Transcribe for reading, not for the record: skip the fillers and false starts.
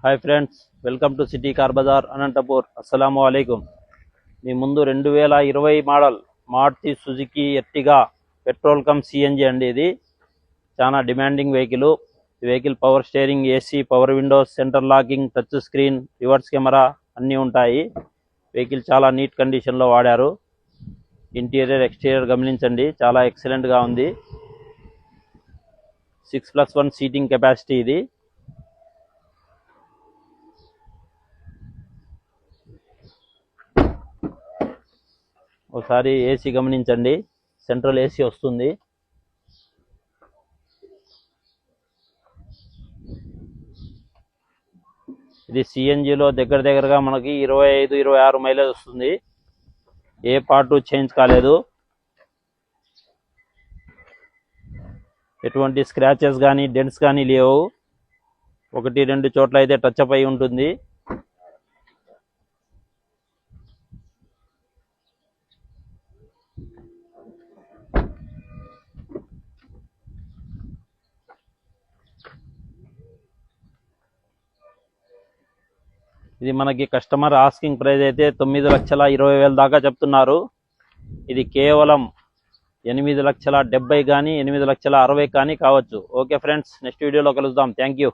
Hi friends, welcome to city car bazaar Anantapur. అస్సలాము అలైకుం. మీ ముందు 2020 model Maruti Suzuki Ertiga petrol cum CNG అండి. ఇది చాలా డిమాండింగ్ వెహికల్. ఈ vehicle power steering, AC, power windows, centre locking, touch screen, reverse camera అన్నీ ఉంటాయి. వెహికల్ చాలా నీట్ కండిషన్లో వాడారు. ఇంటీరియర్ ఎక్స్టీరియర్ గమనించండి, చాలా ఎక్సలెంట్గా ఉంది. 6+1 సీటింగ్ కెపాసిటీ ఇది. ఒకసారి ఏసీ గమనించండి, సెంట్రల్ ఏసీ వస్తుంది. ఇది సిఎన్జిలో దగ్గరగా మనకి 25-26 మైలేజ్ వస్తుంది. ఏ పార్టు చేంజ్ కాలేదు. ఎటువంటి స్క్రాచెస్ కానీ డెంట్స్ కానీ లేవు. 1-2 చోట్ల అయితే టచ్ అప్ అయి ఉంటుంది. ఇది మనకి కస్టమర్ ఆస్కింగ్ ప్రైస్ అయితే 9,20,000 దాకా చెప్తున్నారు. ఇది కేవలం 8,70,000 కానీ 8,60,000 కానీ కావచ్చు. ఓకే ఫ్రెండ్స్, నెక్స్ట్ వీడియోలో కలుద్దాం. Thank you.